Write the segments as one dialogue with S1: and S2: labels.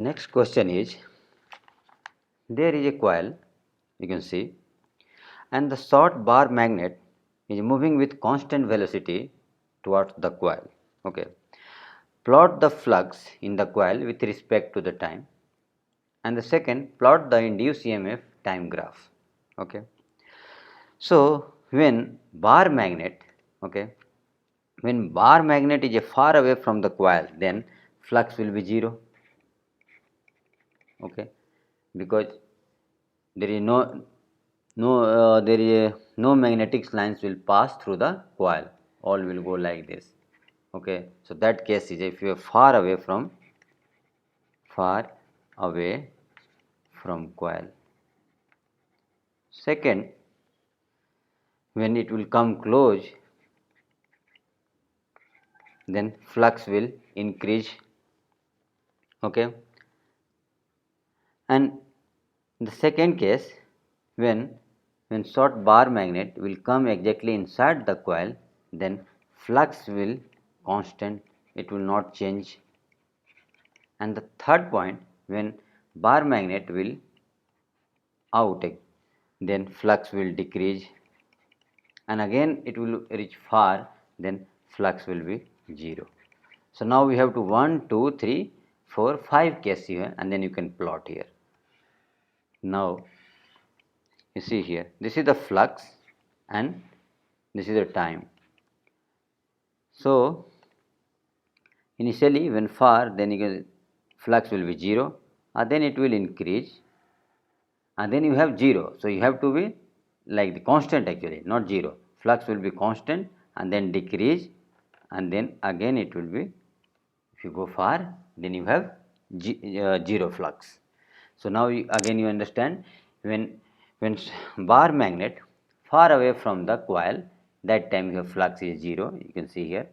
S1: Next question is, there is a coil, you can see, and the short bar magnet is moving with constant velocity towards the coil. Okay. Plot the flux in the coil with respect to the time, and the second, plot the induced EMF time graph. Okay. So when bar magnet, okay, when bar magnet is far away from the coil, then flux will be 0. Okay, because there is no magnetic lines will pass through the coil, all will go like this. Okay, so that case is if you are far away from coil. Second, when it will come close, then flux will increase. Okay, and in the second case, when short bar magnet will come exactly inside the coil, then flux will constant, it will not change. And the third point, when bar magnet will out, then flux will decrease, and again it will reach far, then flux will be 0. So now we have to 1, 2, 3, 4, 5 cases here, and then you can plot here. Now you see here, this is the flux and this is the time. So initially when far, then flux will be 0, and then it will increase, and then you have 0. So you have to be like the constant, actually not 0. Flux will be constant and then decrease, and then again it will be, if you go far, then you have 0 flux. So now again you understand, when bar magnet far away from the coil, that time your flux is 0, you can see here.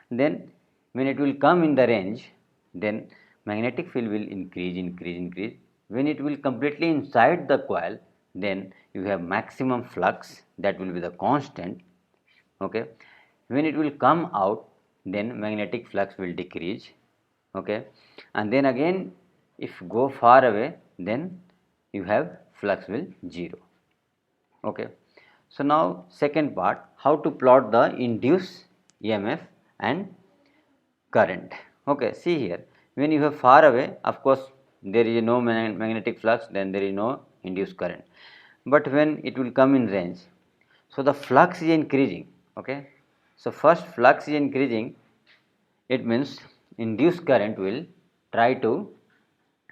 S1: Then when it will come in the range, then magnetic field will increase. When it will completely inside the coil, then you have maximum flux, that will be the constant. Okay, when it will come out, then magnetic flux will decrease. Okay, and then again if go far away, then you have flux will 0. Okay, so now second part, how to plot the induced EMF and current. Okay, see here, when you have far away, of course there is no magnetic flux, then there is no induced current. But when it will come in range, so the flux is increasing. Okay, so first flux is increasing, it means induced current will try to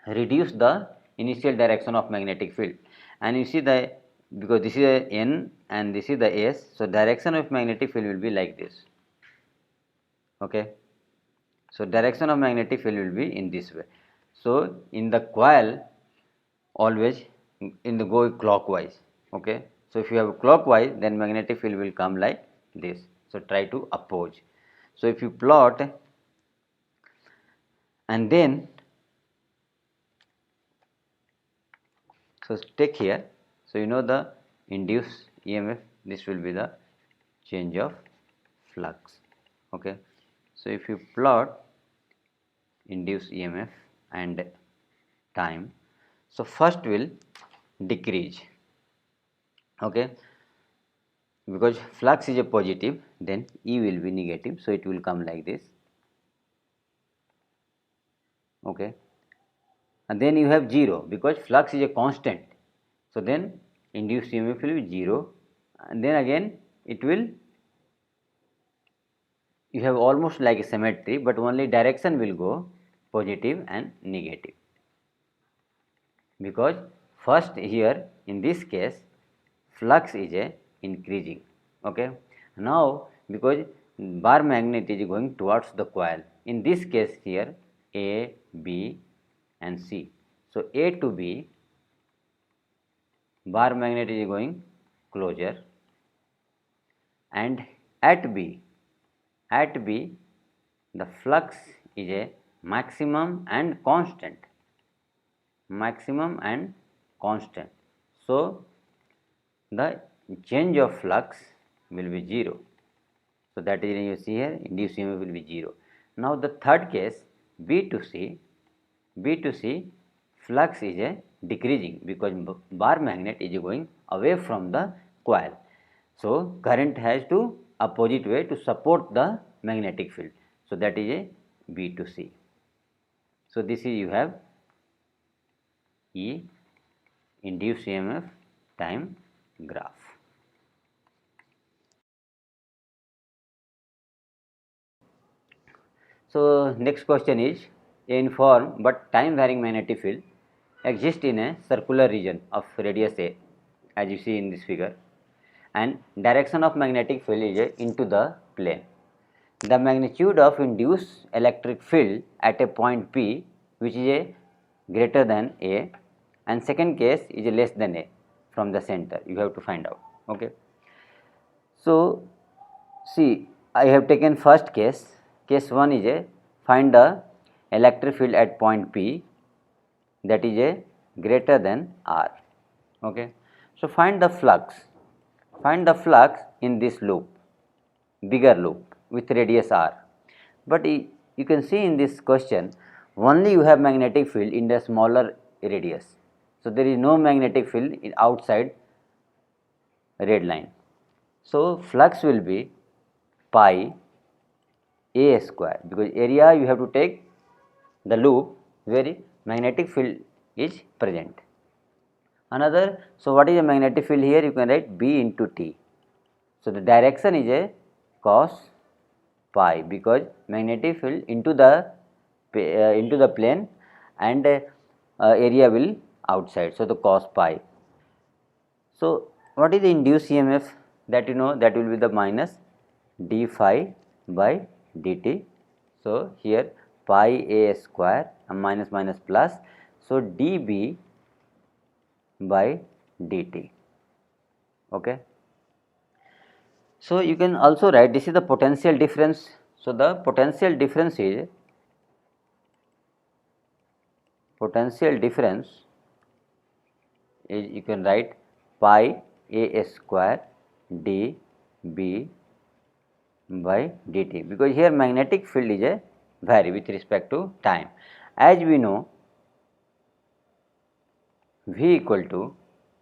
S1: reduce the initial direction of magnetic field. And you see the, because this is a N and this is the S, so direction of magnetic field will be like this. Okay, so direction of magnetic field will be in this way. So in the coil, always in the go clockwise. Okay, so if you have clockwise, then magnetic field will come like this. So try to oppose. So if you plot, and then so take here, so you know the induced EMF, this will be the change of flux. Okay, so if you plot induced EMF and time, so first will decrease. Okay, because flux is a positive, then E will be negative, so it will come like this. Okay, and then you have 0, because flux is a constant, so then induced EMF will be 0, and then again it will, you have almost like a symmetry, but only direction will go positive and negative, because first here in this case flux is a increasing. Okay, now because bar magnet is going towards the coil, in this case here A, B and C. So A to B, bar magnet is going closer, and at B the flux is a maximum and constant. So the change of flux will be 0. So that is, you see here, induced EMF will be 0. Now the third case, B to C, B to C, flux is a decreasing because bar magnet is going away from the coil. So current has to opposite way to support the magnetic field. So that is a B to C. So this is you have E, induced EMF, time graph. So next question is, a uniform but time varying magnetic field exists in a circular region of radius A, as you see in this figure, and direction of magnetic field is into the plane. The magnitude of induced electric field at a point P, which is a greater than A, and second case is a less than A from the center, you have to find out. Okay. So see, I have taken first case. Case 1 is a find the electric field at point P, that is a greater than R. Okay. So find the flux. Find the flux in this loop, bigger loop with radius R. But you can see in this question only you have magnetic field in the smaller radius. So there is no magnetic field in outside red line. So flux will be pi A square, because area you have to take the loop where magnetic field is present. Another, so what is the magnetic field here? You can write B into T. So the direction is a cos pi, because magnetic field into the plane and area will outside. So the cos pi. So what is the induced EMF? That you know, that will be the minus d phi by dt. So here pi A square minus minus plus, so dB by dt. Okay. So you can also write, this is the potential difference. So the potential difference is you can write pi A square dB by dt, because here magnetic field is a vary with respect to time. As we know, V equal to,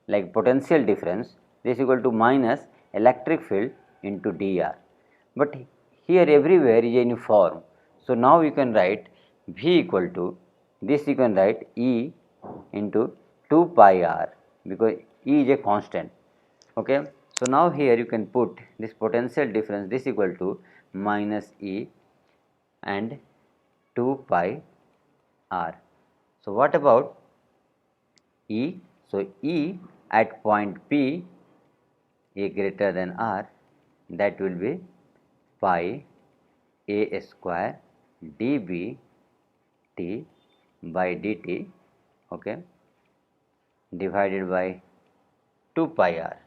S1: like potential difference, this equal to minus electric field into dr, but here everywhere is uniform. So now you can write V equal to, this you can write E into 2 pi r, because E is a constant. Okay. So now here you can put this potential difference, this equal to minus E and 2 pi r. So what about E? So E at point P, A greater than R, that will be pi A square dB T by dt, okay, divided by 2 pi r.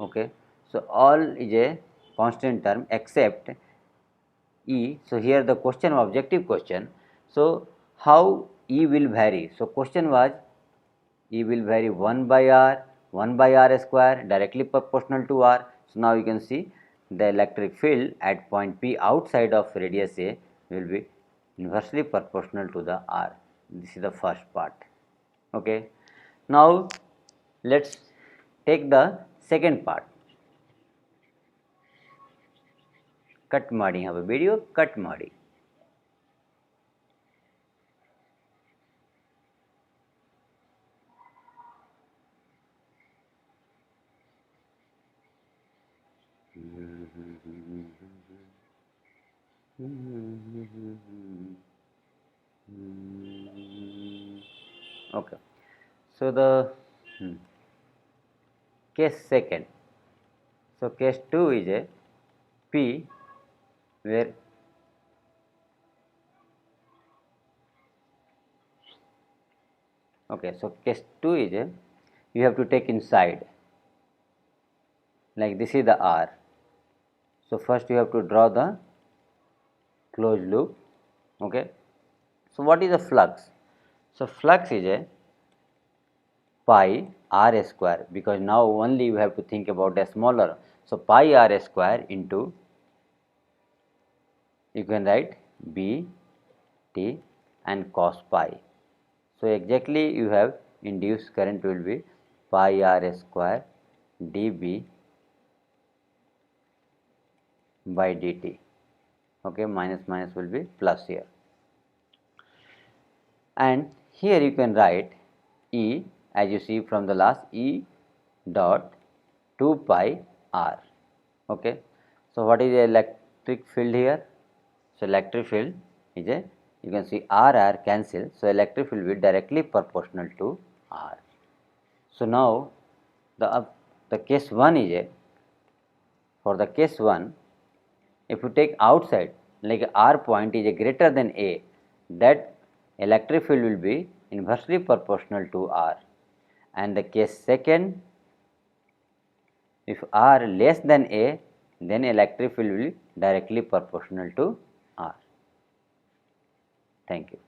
S1: Okay. So all is a constant term except E. So here the question, objective question. So how E will vary? So question was E will vary 1 by r square, directly proportional to r. So now you can see the electric field at point P outside of radius A will be inversely proportional to the r. This is the first part. Okay. Now let's take the second part. Cut ಮಾಡಿ, have a video cut ಮಾಡಿ. Okay. So the case second. So case 2 is a P where okay, so case 2 is a, you have to take inside, like this is the R. So first you have to draw the closed loop. Okay. So what is the flux? So flux is a pi r square, because now only you have to think about the smaller. So pi r square into, you can write B T and cos pi. So exactly you have induced current will be pi r square dB by dt. Okay, minus minus will be plus here. And here you can write E, as you see from the last, E dot 2 pi r. Okay, so what is the electric field here? So electric field is a, you can see r cancel, so electric field will be directly proportional to r. So now the case 1 is a, for the case 1, if you take outside, like r point is a greater than a, that electric field will be inversely proportional to r. And the case second, if r less than a, then electric field will be directly proportional to r. Thank you.